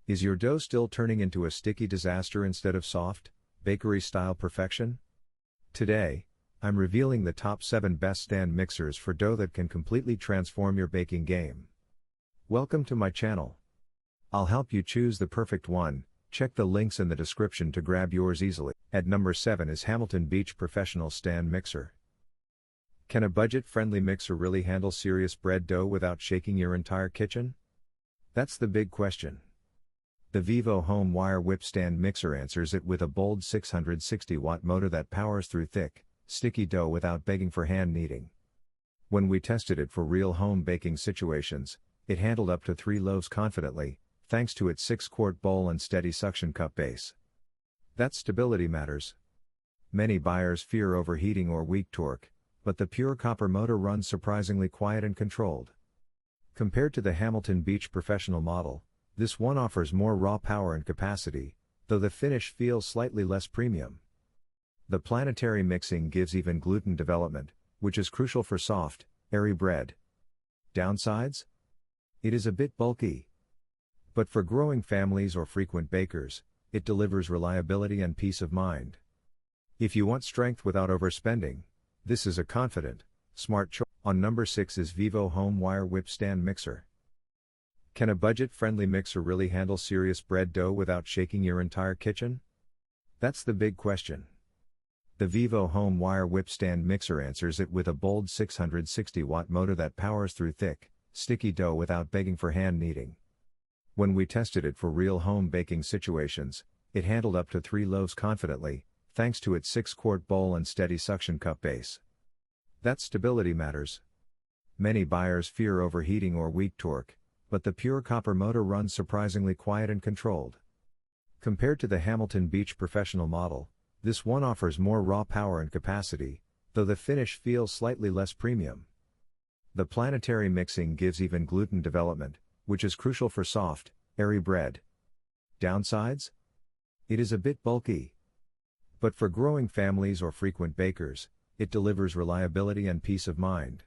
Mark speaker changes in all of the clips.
Speaker 1: Is your dough still turning into a sticky disaster instead of soft, bakery-style perfection? Today, I'm revealing the top 7 best stand mixers for dough that can completely transform your baking game. Welcome to my channel. I'll help you choose the perfect one. Check the links in the description to grab yours easily. At number 7 is Hamilton Beach Professional Stand Mixer. Can a budget-friendly mixer really handle serious bread dough without shaking your entire kitchen? That's the big question. The VivoHome wire whip stand mixer answers it with a bold 660-watt motor that powers through thick, sticky dough without begging for hand kneading. When we tested it for real home baking situations, it handled up to 3 loaves confidently, thanks to its 6-quart bowl and steady suction cup base. That stability matters. Many buyers fear overheating or weak torque, but the pure copper motor runs surprisingly quiet and controlled. Compared to the Hamilton Beach Professional model, this one offers more raw power and capacity, though the finish feels slightly less premium. The planetary mixing gives even gluten development, which is crucial for soft, airy bread. Downsides? It is a bit bulky. But for growing families or frequent bakers, it delivers reliability and peace of mind. If you want strength without overspending, this is a confident, smart choice. On number 6 is VivoHome Wire Whip Stand Mixer. Can a budget-friendly mixer really handle serious bread dough without shaking your entire kitchen? That's the big question. The VivoHome Wire Whip Stand Mixer answers it with a bold 660-watt motor that powers through thick, sticky dough without begging for hand kneading. When we tested it for real home baking situations, it handled up to 3 loaves confidently, thanks to its 6-quart bowl and steady suction cup base. That stability matters. Many buyers fear overheating or weak torque, but the pure copper motor runs surprisingly quiet and controlled. Compared to the Hamilton Beach Professional model, this one offers more raw power and capacity, though the finish feels slightly less premium. The planetary mixing gives even gluten development, which is crucial for soft, airy bread. Downsides? It is a bit bulky. But for growing families or frequent bakers, it delivers reliability and peace of mind.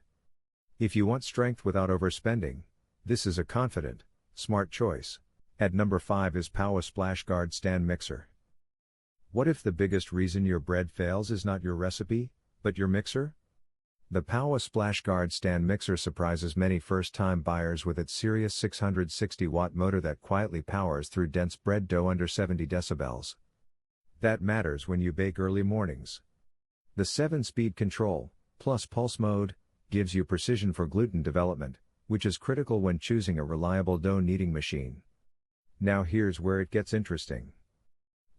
Speaker 1: If you want strength without overspending, this is a confident, smart choice. At number 5 is POWWA Splash Guard Stand Mixer. What if the biggest reason your bread fails is not your recipe, but your mixer? The POWWA Splash Guard Stand Mixer surprises many first-time buyers with its serious 660-watt motor that quietly powers through dense bread dough under 70 decibels. That matters when you bake early mornings. The 7-speed control, plus pulse mode, gives you precision for gluten development, which is critical when choosing a reliable dough kneading machine. Now here's where it gets interesting.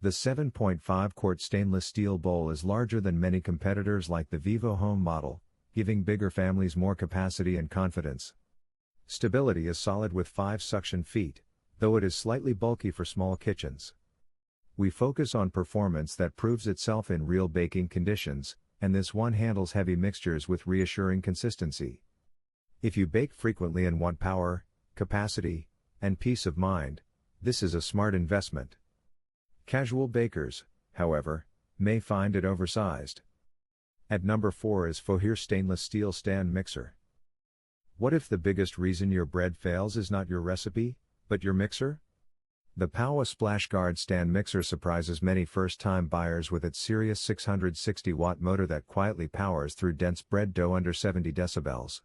Speaker 1: The 7.5-quart stainless steel bowl is larger than many competitors like the VivoHome model, giving bigger families more capacity and confidence. Stability is solid with 5 suction feet, though it is slightly bulky for small kitchens. We focus on performance that proves itself in real baking conditions, and this one handles heavy mixtures with reassuring consistency. If you bake frequently and want power, capacity, and peace of mind, this is a smart investment. Casual bakers, however, may find it oversized. At number 4 is FOHERE Stainless Steel Stand Mixer. What if the biggest reason your bread fails is not your recipe, but your mixer? The POWWA Splash Guard Stand Mixer surprises many first-time buyers with its serious 660-watt motor that quietly powers through dense bread dough under 70 decibels.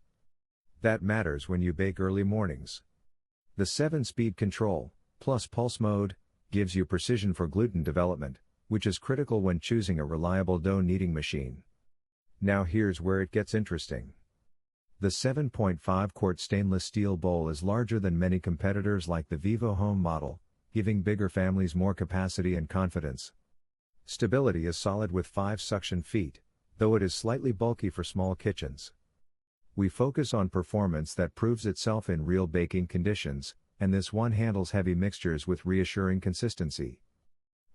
Speaker 1: That matters when you bake early mornings. The 7-speed control, plus pulse mode, gives you precision for gluten development, which is critical when choosing a reliable dough kneading machine. Now here's where it gets interesting. The 7.5-quart stainless steel bowl is larger than many competitors like the VivoHome model, giving bigger families more capacity and confidence. Stability is solid with 5 suction feet, though it is slightly bulky for small kitchens. We focus on performance that proves itself in real baking conditions, and this one handles heavy mixtures with reassuring consistency.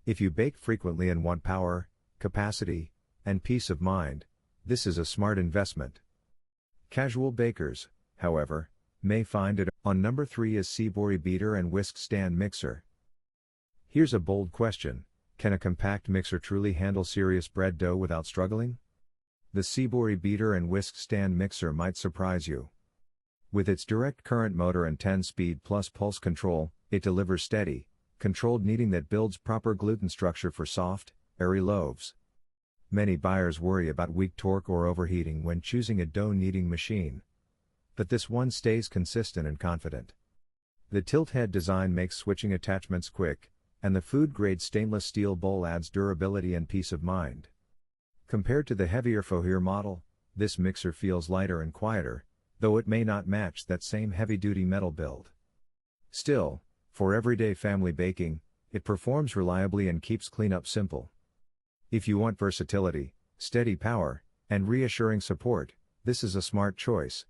Speaker 1: If you bake frequently and want power, capacity, and peace of mind, this is a smart investment. Casual bakers, however, may find it. On number 3 is CEBORY Beater and Whisk Stand Mixer. Here's a bold question: can a compact mixer truly handle serious bread dough without struggling? The CEBORY Beater and Whisk Stand Mixer might surprise you. With its direct current motor and 10-speed plus pulse control, It delivers steady, controlled kneading that builds proper gluten structure for soft, airy loaves. Many buyers worry about weak torque or overheating when choosing a dough kneading machine. But this one stays consistent and confident. The tilt head design makes switching attachments quick, and the food-grade stainless steel bowl adds durability and peace of mind. Compared to the heavier FOHERE model, this mixer feels lighter and quieter, though it may not match that same heavy-duty metal build. Still, for everyday family baking, it performs reliably and keeps cleanup simple. If you want versatility, steady power, and reassuring support, this is a smart choice.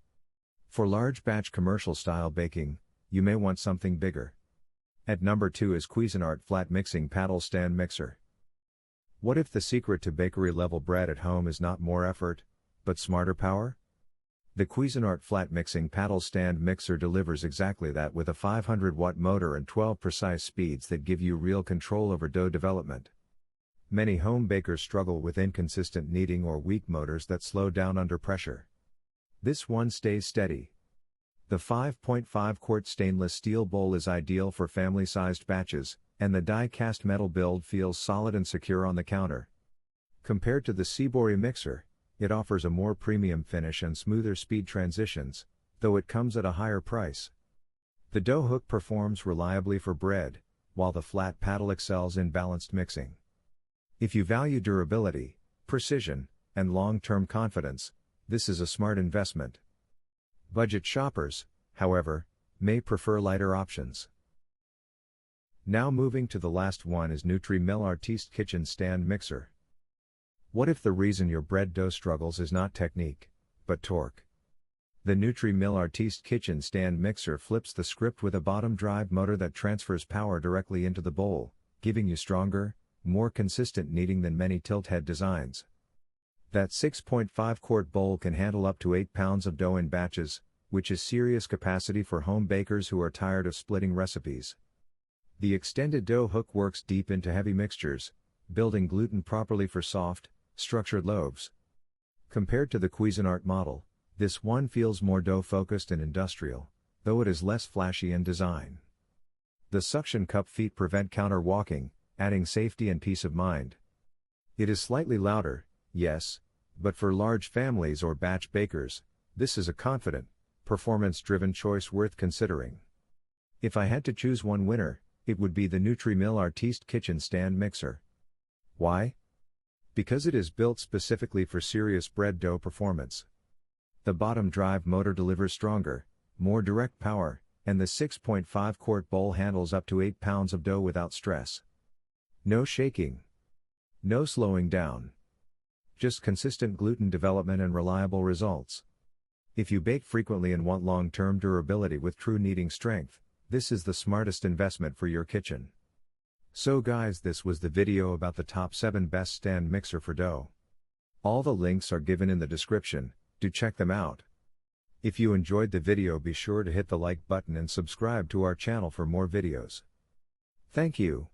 Speaker 1: For large batch commercial style baking, you may want something bigger. At number 2 is Cuisinart Flat Mixing Paddle Stand Mixer. What if the secret to bakery level bread at home is not more effort, but smarter power? The Cuisinart Flat Mixing Paddle Stand Mixer delivers exactly that with a 500-watt motor and 12 precise speeds that give you real control over dough development. Many home bakers struggle with inconsistent kneading or weak motors that slow down under pressure. This one stays steady. The 5.5-quart stainless steel bowl is ideal for family-sized batches, and the die-cast metal build feels solid and secure on the counter. Compared to the CEBORY mixer, it offers a more premium finish and smoother speed transitions, though it comes at a higher price. The dough hook performs reliably for bread, while the flat paddle excels in balanced mixing. If you value durability, precision, and long-term confidence, this is a smart investment. Budget shoppers, however, may prefer lighter options. Now moving to the last one is NutriMill Artiste Kitchen Stand Mixer. What if the reason your bread dough struggles is not technique, but torque? The NutriMill Artiste Kitchen Stand Mixer flips the script with a bottom drive motor that transfers power directly into the bowl, giving you stronger, more consistent kneading than many tilt-head designs. That 6.5-quart bowl can handle up to 8 pounds of dough in batches, which is serious capacity for home bakers who are tired of splitting recipes. The extended dough hook works deep into heavy mixtures, building gluten properly for soft, structured loaves. Compared to the Cuisinart model, this one feels more dough-focused and industrial, though it is less flashy in design. The suction cup feet prevent counter-walking, adding safety and peace of mind. It is slightly louder, yes, but for large families or batch bakers, this is a confident, performance-driven choice worth considering. If I had to choose one winner, it would be the NutriMill Artiste Kitchen Stand Mixer. Why? Because it is built specifically for serious bread dough performance. The bottom drive motor delivers stronger, more direct power, and the 6.5-quart bowl handles up to 8 pounds of dough without stress. No shaking. No slowing down. Just consistent gluten development and reliable results. If you bake frequently and want long-term durability with true kneading strength, this is the smartest investment for your kitchen. So guys, this was the video about the top 7 best stand mixer for dough. All the links are given in the description, do check them out. If you enjoyed the video, be sure to hit the like button and subscribe to our channel for more videos. Thank you.